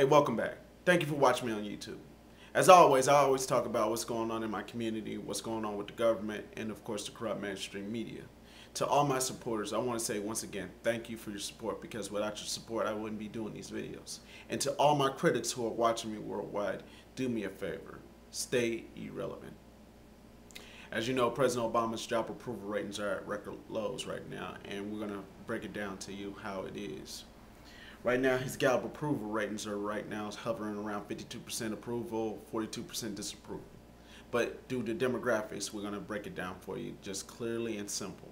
Hey, welcome back. Thank you for watching me on YouTube. As always, I always talk about what's going on in my community, what's going on with the government, and of course the corrupt mainstream media. To all my supporters, I want to say once again, thank you for your support, because without your support, I wouldn't be doing these videos. And to all my critics who are watching me worldwide, do me a favor, stay irrelevant. As you know, President Obama's job approval ratings are at record lows right now, and we're going to break it down to you how it is. Right now, his Gallup approval ratings are hovering around 52% approval, 42% disapproval. But due to demographics, we're going to break it down for you just clearly and simple.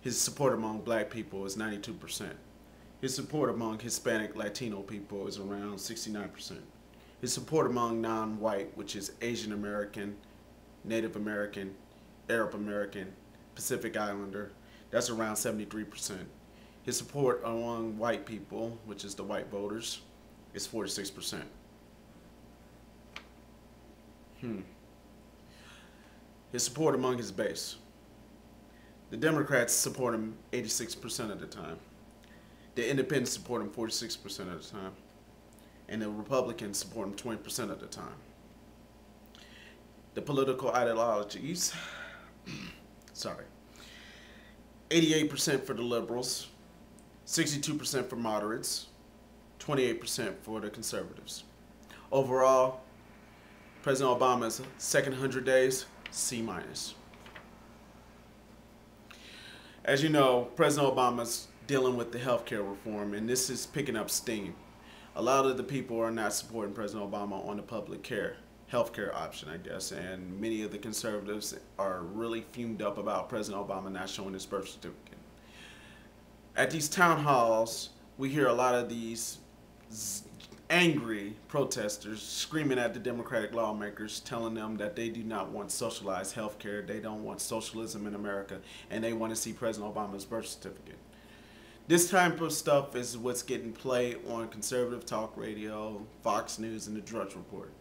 His support among black people is 92%. His support among Hispanic Latino people is around 69%. His support among non-white, which is Asian American, Native American, Arab American, Pacific Islander, that's around 73%. His support among white people, which is the white voters, is 46%. His support among his base. The Democrats support him 86% of the time. The Independents support him 46% of the time. And the Republicans support him 20% of the time. The political ideologies, 88% for the liberals, 62% for moderates, 28% for the conservatives. Overall, President Obama's second 100 days, C-. As you know, President Obama's dealing with the healthcare reform, and this is picking up steam. A lot of the people are not supporting President Obama on the public healthcare option, I guess, and many of the conservatives are really fumed up about President Obama not showing his birth certificate. At these town halls, we hear a lot of these angry protesters screaming at the Democratic lawmakers, telling them that they do not want socialized health care, they don't want socialism in America, and they want to see President Obama's birth certificate. This type of stuff is what's getting played on conservative talk radio, Fox News, and the Drudge Report.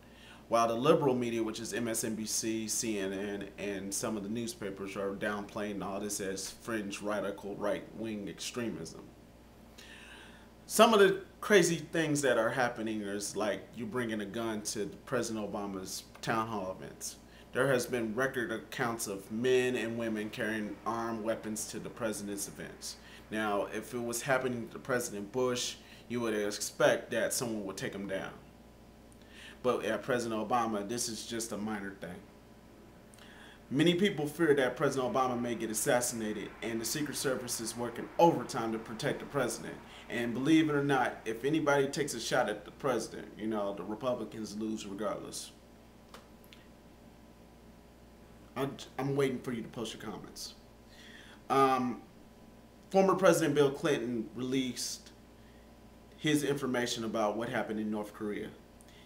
While the liberal media, which is MSNBC, CNN, and some of the newspapers, are downplaying all this as fringe radical right-wing extremism. Some of the crazy things that are happening is like you bringing a gun to President Obama's town hall events. There has been record accounts of men and women carrying armed weapons to the president's events. Now, if it was happening to President Bush, you would expect that someone would take him down. But at President Obama, this is just a minor thing. Many people fear that President Obama may get assassinated, and the Secret Service is working overtime to protect the president. And believe it or not, if anybody takes a shot at the president, you know, the Republicans lose regardless. I'm waiting for you to post your comments. Former President Bill Clinton released his information about what happened in North Korea.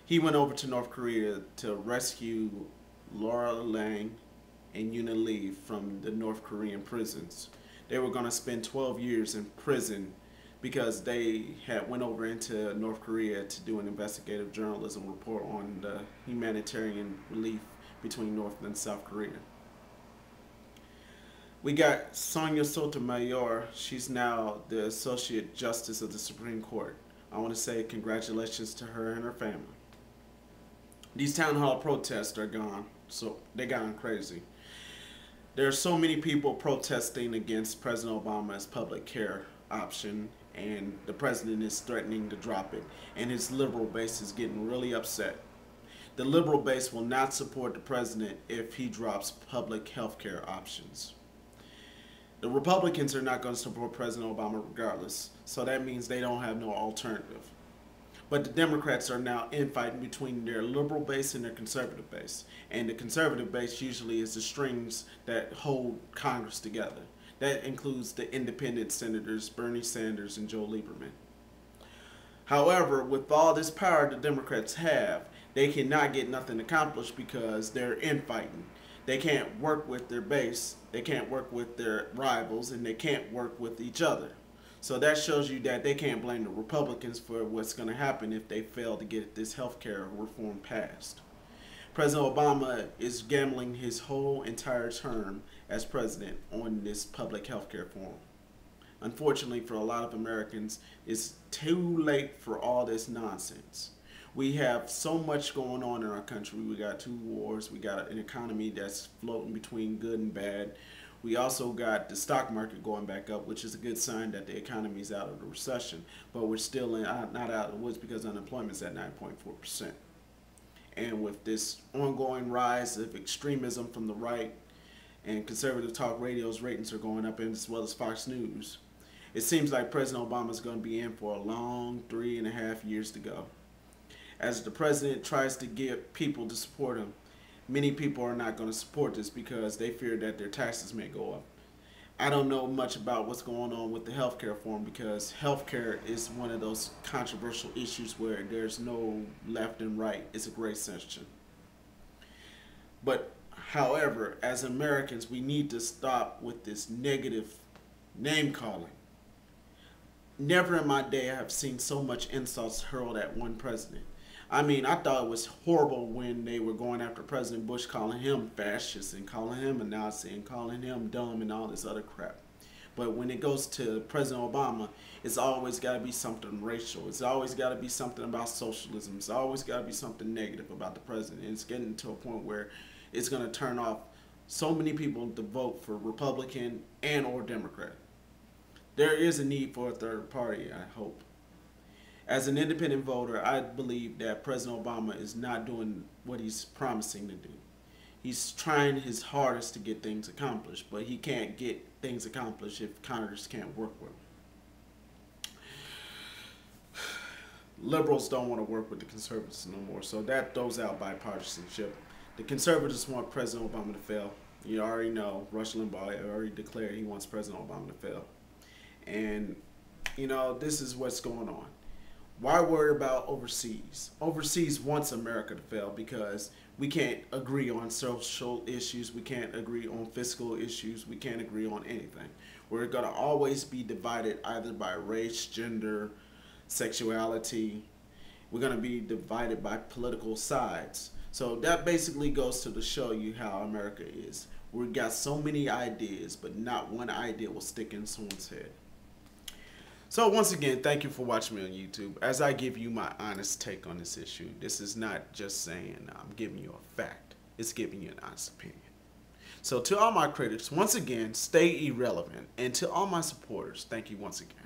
He went over to North Korea to rescue Laura Lang and Yuna Lee from the North Korean prisons. They were going to spend 12 years in prison because they had went over into North Korea to do an investigative journalism report on the humanitarian relief between North and South Korea. We got Sonia Sotomayor. She's now the Associate Justice of the Supreme Court. I want to say congratulations to her and her family. These town hall protests are gone, so they gone crazy. There are so many people protesting against President Obama's public care option, and the president is threatening to drop it, and his liberal base is getting really upset. The liberal base will not support the president if he drops public health care options. The Republicans are not going to support President Obama regardless, so that means they don't have no alternative. But the Democrats are now infighting between their liberal base and their conservative base. And the conservative base usually is the strings that hold Congress together. That includes the independent senators, Bernie Sanders and Joe Lieberman. However, with all this power the Democrats have, they cannot get nothing accomplished because they're infighting. They can't work with their base, they can't work with their rivals, and they can't work with each other. So that shows you that they can't blame the Republicans for what's going to happen if they fail to get this healthcare reform passed. President Obama is gambling his whole entire term as president on this public healthcare reform. Unfortunately, for a lot of Americans, it's too late for all this nonsense. We have so much going on in our country. We got two wars. We got an economy that's floating between good and bad. We also got the stock market going back up, which is a good sign that the economy is out of the recession. But we're still not out of the woods because unemployment is at 9.4%. And with this ongoing rise of extremism from the right and conservative talk radio's ratings are going up, and as well as Fox News, it seems like President Obama is going to be in for a long 3.5 years to go. As the president tries to get people to support him, many people are not going to support this because they fear that their taxes may go up. I don't know much about what's going on with the healthcare reform because healthcare is one of those controversial issues where there's no left and right. It's a gray section. But however, as Americans, we need to stop with this negative name calling. Never in my day have seen so much insults hurled at one president. I mean, I thought it was horrible when they were going after President Bush, calling him fascist and calling him a Nazi and calling him dumb and all this other crap. But when it goes to President Obama, it's always got to be something racial. It's always got to be something about socialism. It's always got to be something negative about the president. And it's getting to a point where it's going to turn off so many people to vote for Republican and or Democrat. There is a need for a third party, I hope. As an independent voter, I believe that President Obama is not doing what he's promising to do. He's trying his hardest to get things accomplished, but he can't get things accomplished if Congress can't work with him. Liberals don't want to work with the conservatives no more, so that throws out bipartisanship. The conservatives want President Obama to fail. You already know, Rush Limbaugh already declared he wants President Obama to fail. And, you know, this is what's going on. Why worry about overseas? Overseas wants America to fail because we can't agree on social issues. We can't agree on fiscal issues. We can't agree on anything. We're going to always be divided either by race, gender, sexuality. We're going to be divided by political sides. So that basically goes to show you how America is. We've got so many ideas, but not one idea will stick in someone's head. So once again, thank you for watching me on YouTube. As I give you my honest take on this issue, this is not just saying I'm giving you a fact. It's giving you an honest opinion. So to all my critics, once again, stay irrelevant. And to all my supporters, thank you once again.